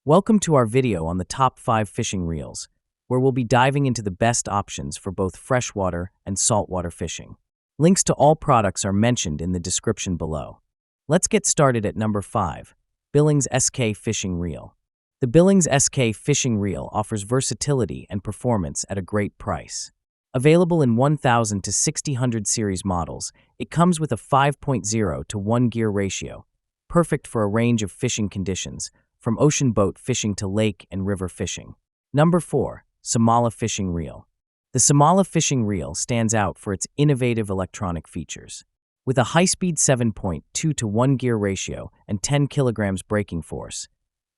Welcome to our video on the top 5 fishing reels, where we'll be diving into the best options for both freshwater and saltwater fishing. Links to all products are mentioned in the description below. Let's get started at number 5, BILLINGS SK Fishing Reel. The BILLINGS SK Fishing Reel offers versatility and performance at a great price. Available in 1000 to 6000 series models, it comes with a 5.0 to 1 gear ratio, perfect for a range of fishing conditions, from ocean boat fishing to lake and river fishing. Number 4, SAMOLLA Fishing Reel. The SAMOLLA Fishing Reel stands out for its innovative electronic features. With a high-speed 7.2 to 1 gear ratio and 10 kilograms braking force,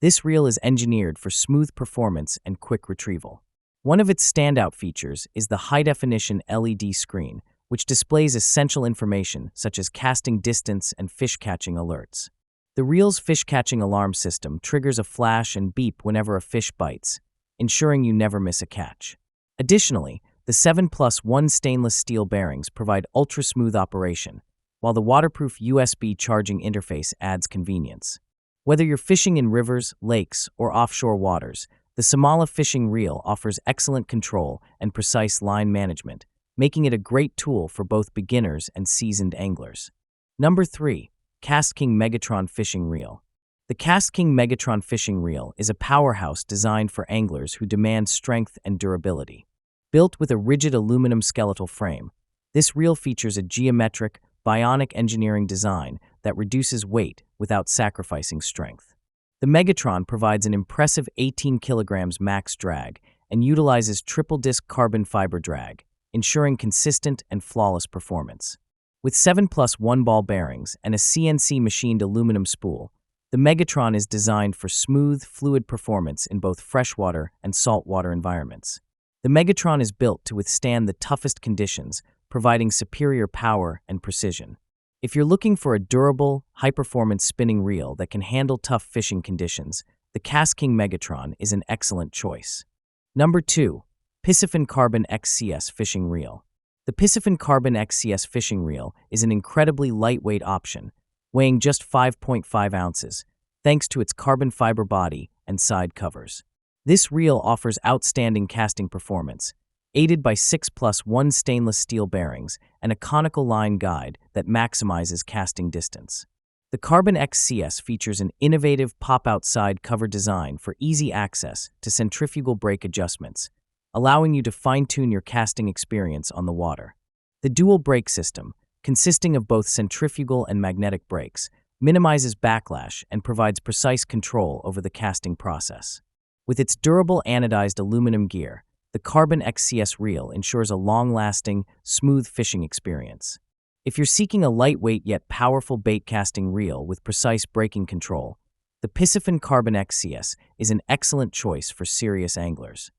this reel is engineered for smooth performance and quick retrieval. One of its standout features is the high-definition LED screen, which displays essential information such as casting distance and fish-catching alerts. The reel's fish-catching alarm system triggers a flash and beep whenever a fish bites, ensuring you never miss a catch. Additionally, the 7+1 stainless steel bearings provide ultra-smooth operation, while the waterproof USB charging interface adds convenience. Whether you're fishing in rivers, lakes, or offshore waters, the SAMOLLA Fishing Reel offers excellent control and precise line management, making it a great tool for both beginners and seasoned anglers. Number 3, KastKing Megatron Fishing Reel. The KastKing Megatron Fishing Reel is a powerhouse designed for anglers who demand strength and durability. Built with a rigid aluminum skeletal frame, this reel features a geometric, bionic engineering design that reduces weight without sacrificing strength. The Megatron provides an impressive 18 kilograms max drag and utilizes triple-disc carbon fiber drag, ensuring consistent and flawless performance. With 7+1 ball bearings and a CNC machined aluminum spool, the Megatron is designed for smooth, fluid performance in both freshwater and saltwater environments. The Megatron is built to withstand the toughest conditions, providing superior power and precision. If you're looking for a durable, high-performance spinning reel that can handle tough fishing conditions, the KastKing Megatron is an excellent choice. Number 2, Piscifun Carbon XCS Fishing Reel. The Piscifun Carbon XCS Fishing Reel is an incredibly lightweight option, weighing just 5.5 ounces, thanks to its carbon fiber body and side covers. This reel offers outstanding casting performance, aided by 6+1 stainless steel bearings and a conical line guide that maximizes casting distance. The Carbon XCS features an innovative pop-out side cover design for easy access to centrifugal brake adjustments, allowing you to fine-tune your casting experience on the water. The dual brake system, consisting of both centrifugal and magnetic brakes, minimizes backlash and provides precise control over the casting process. With its durable anodized aluminum gear, the Carbon XCS reel ensures a long-lasting, smooth fishing experience. If you're seeking a lightweight yet powerful bait casting reel with precise braking control, the Piscifun Carbon XCS is an excellent choice for serious anglers.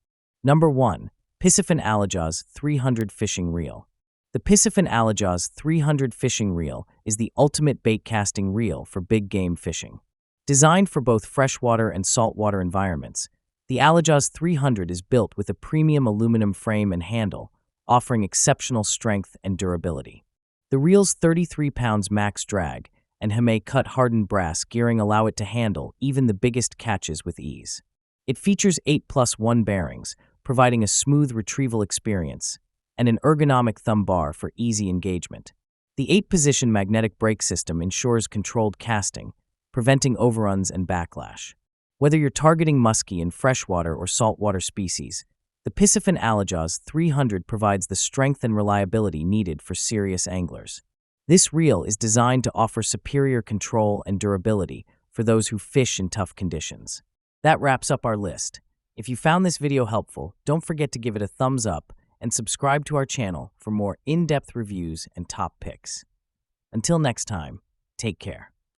Number 1, Piscifun Alijoz 300 Fishing Reel. The Piscifun Alijoz 300 Fishing Reel is the ultimate bait casting reel for big game fishing. Designed for both freshwater and saltwater environments, the Alijoz 300 is built with a premium aluminum frame and handle, offering exceptional strength and durability. The reel's 33 pounds max drag and Hame-cut hardened brass gearing allow it to handle even the biggest catches with ease. It features 8+1 bearings, providing a smooth retrieval experience, and an ergonomic thumb bar for easy engagement. The 8-position magnetic brake system ensures controlled casting, preventing overruns and backlash. Whether you're targeting muskie in freshwater or saltwater species, the Piscifun Alijoz 300 provides the strength and reliability needed for serious anglers. This reel is designed to offer superior control and durability for those who fish in tough conditions. That wraps up our list. If you found this video helpful, don't forget to give it a thumbs up and subscribe to our channel for more in-depth reviews and top picks. Until next time, take care.